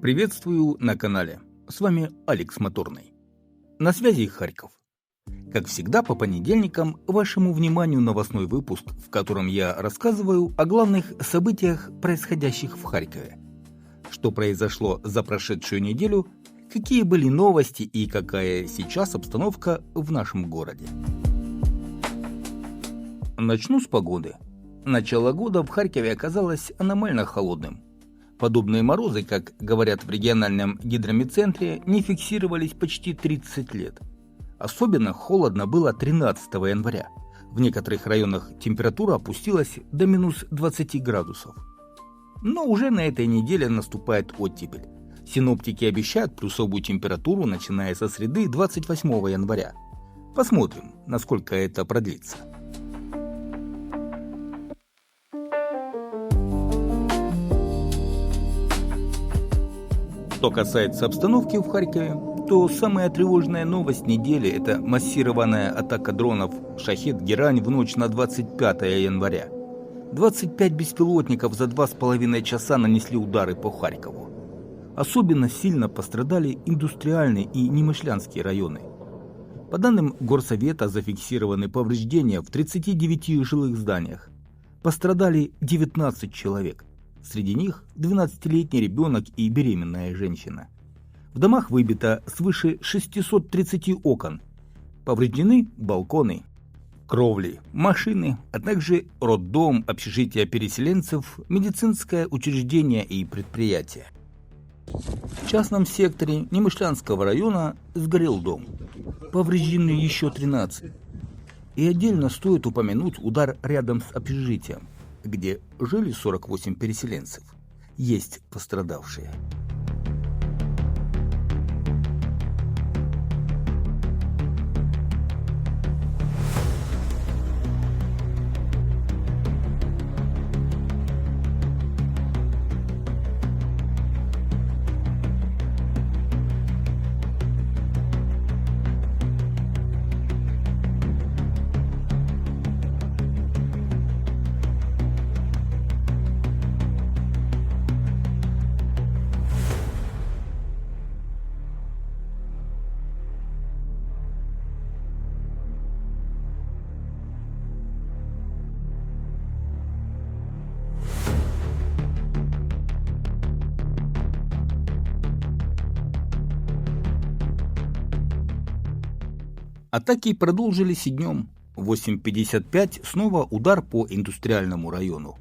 Приветствую на канале. С вами Алекс Моторный. На связи Харьков. Как всегда, по понедельникам вашему вниманию новостной выпуск, в котором я рассказываю о главных событиях, происходящих в Харькове. Что произошло за прошедшую неделю, какие были новости и какая сейчас обстановка в нашем городе. Начну с погоды. Начало года в Харькове оказалось аномально холодным. Подобные морозы, как говорят в региональном гидромедцентре, не фиксировались почти 30 лет. Особенно холодно было 13 января. В некоторых районах температура опустилась до минус 20 градусов. Но уже на этой неделе наступает оттепель. Синоптики обещают плюсовую температуру, начиная со среды 28 января. Посмотрим, насколько это продлится. Что касается обстановки в Харькове, то самая тревожная новость недели – это массированная атака дронов «Шахед-Герань» в ночь на 25 января. 25 беспилотников за 2,5 часа нанесли удары по Харькову. Особенно сильно пострадали индустриальные и Немышлянские районы. По данным Горсовета, зафиксированы повреждения в 39 жилых зданиях. Пострадали 19 человек. Среди них 12-летний ребенок и беременная женщина. В домах выбито свыше 630 окон. Повреждены балконы, кровли, машины, а также роддом, общежитие переселенцев, медицинское учреждение и предприятие. В частном секторе Немышлянского района сгорел дом. Повреждены еще 13. И отдельно стоит упомянуть удар рядом с общежитием, где жили 48 переселенцев. Есть пострадавшие. Атаки продолжились и днем. В 8:55 снова удар по индустриальному району.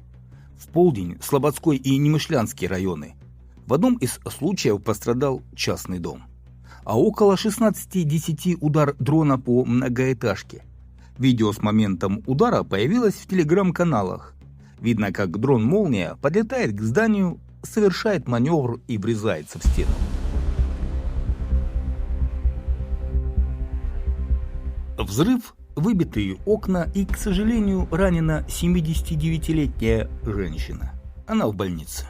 В полдень Слободской и Немышлянские районы. В одном из случаев пострадал частный дом. А около 16:10 удар дрона по многоэтажке. Видео с моментом удара появилось в телеграм-каналах. Видно, как дрон «Молния» подлетает к зданию, совершает маневр и врезается в стену. Взрыв, выбитые окна и, к сожалению, ранена 79-летняя женщина. Она в больнице.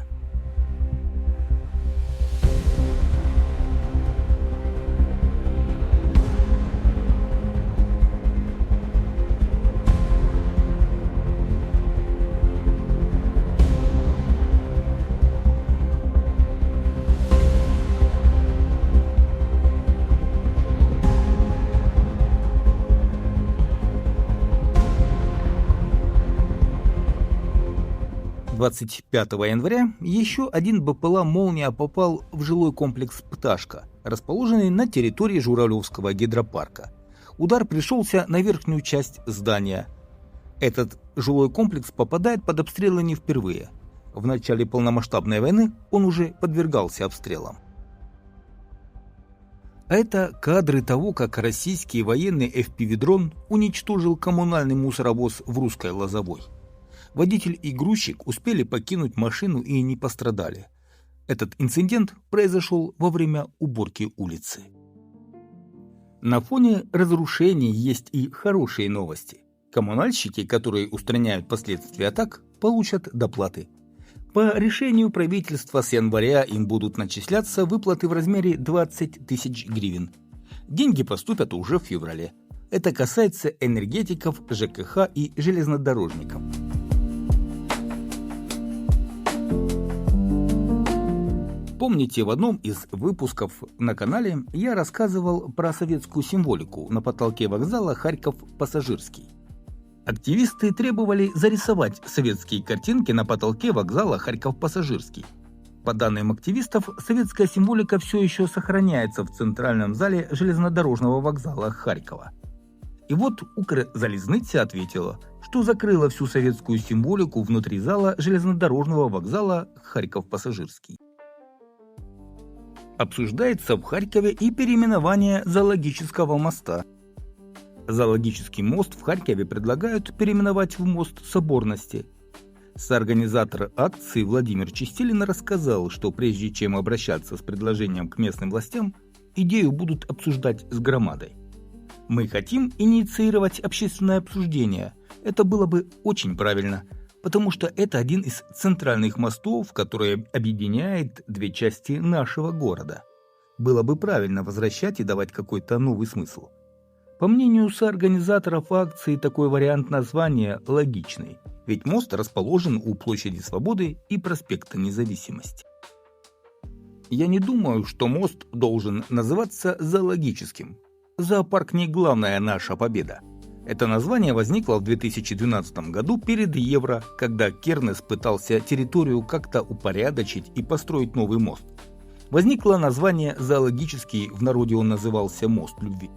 Двадцать 5 января еще один БПЛА «Молния» попал в жилой комплекс «Пташка», расположенный на территории Журавлевского гидропарка. Удар пришелся на верхнюю часть здания. Этот жилой комплекс попадает под обстрелы не впервые. В начале полномасштабной войны он уже подвергался обстрелам. А это кадры того, как российский военный FPV-дрон уничтожил коммунальный мусоровоз в Русской Лозовой. Водитель и грузчик успели покинуть машину и не пострадали. Этот инцидент произошел во время уборки улицы. На фоне разрушений есть и хорошие новости. Коммунальщики, которые устраняют последствия атак, получат доплаты. По решению правительства с января им будут начисляться выплаты в размере 20 тысяч гривен. Деньги поступят уже в феврале. Это касается энергетиков, ЖКХ и железнодорожников. Помните, в одном из выпусков на канале я рассказывал про советскую символику на потолке вокзала Харьков-Пассажирский. Активисты требовали зарисовать советские картинки на потолке вокзала Харьков-Пассажирский. По данным активистов, советская символика все еще сохраняется в центральном зале железнодорожного вокзала Харькова. И вот Укрзалізниця ответила, что закрыла всю советскую символику внутри зала железнодорожного вокзала Харьков-Пассажирский. Обсуждается в Харькове и переименование Зоологического моста. Зоологический мост в Харькове предлагают переименовать в мост Соборности. Соорганизатор акции Владимир Чистилин рассказал, что прежде чем обращаться с предложением к местным властям, идею будут обсуждать с громадой. Мы хотим инициировать общественное обсуждение. Это было бы очень правильно, потому что это один из центральных мостов, который объединяет две части нашего города. Было бы правильно возвращать и давать какой-то новый смысл. По мнению соорганизаторов акции, такой вариант названия логичный, ведь мост расположен у площади Свободы и проспекта Независимости. Я не думаю, что мост должен называться зоологическим. Зоопарк не главная наша победа. Это название возникло в 2012 году перед Евро, когда Кернес пытался территорию как-то упорядочить и построить новый мост. Возникло название «Зоологический», в народе он назывался «Мост любви».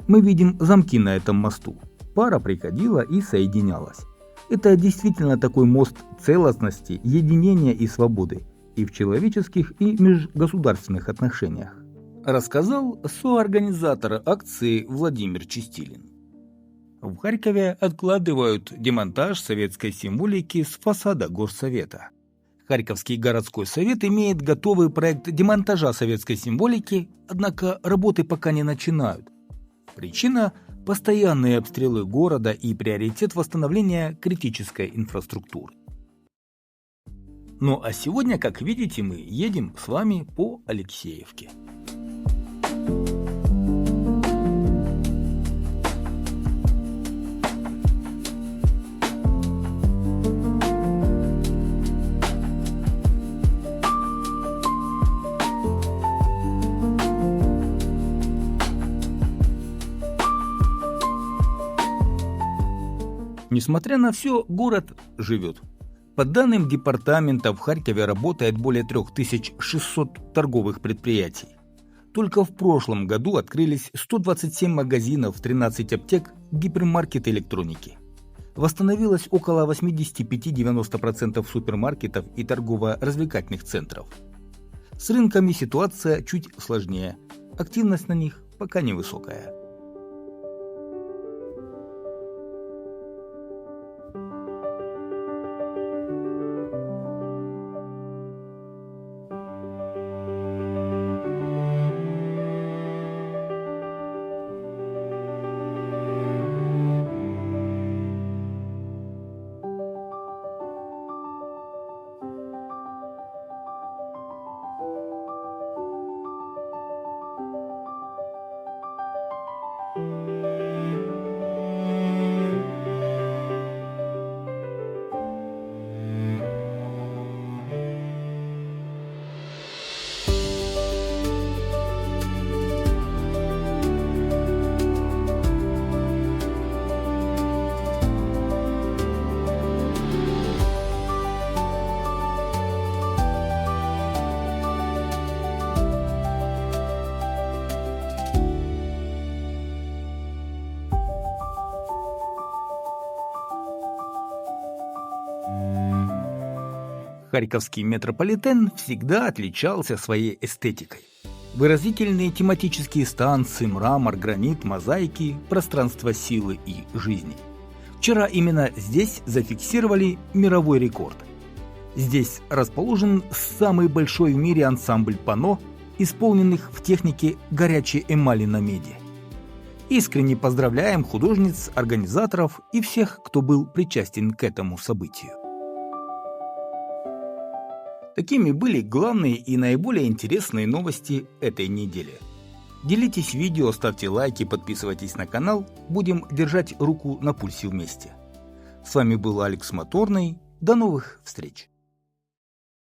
Мы видим замки на этом мосту. Пара приходила и соединялась. Это действительно такой мост целостности, единения и свободы и в человеческих, и межгосударственных отношениях, рассказал соорганизатор акции Владимир Чистилин. В Харькове откладывают демонтаж советской символики с фасада Горсовета. Харьковский городской совет имеет готовый проект демонтажа советской символики, однако работы пока не начинают. Причина – постоянные обстрелы города и приоритет восстановления критической инфраструктуры. Ну а сегодня, как видите, мы едем с вами по Алексеевке. Несмотря на все, город живет. По данным департамента, в Харькове работает более 3600 торговых предприятий. Только в прошлом году открылись 127 магазинов, 13 аптек, гипермаркеты электроники. Восстановилось около 85-90% супермаркетов и торгово-развлекательных центров. С рынками ситуация чуть сложнее. Активность на них пока невысокая. Харьковский метрополитен всегда отличался своей эстетикой. Выразительные тематические станции, мрамор, гранит, мозаики, пространство силы и жизни. Вчера именно здесь зафиксировали мировой рекорд. Здесь расположен самый большой в мире ансамбль панно, исполненных в технике горячей эмали на меди. Искренне поздравляем художниц, организаторов и всех, кто был причастен к этому событию. Такими были главные и наиболее интересные новости этой недели. Делитесь видео, ставьте лайки, подписывайтесь на канал. Будем держать руку на пульсе вместе. С вами был Алекс Моторный. До новых встреч!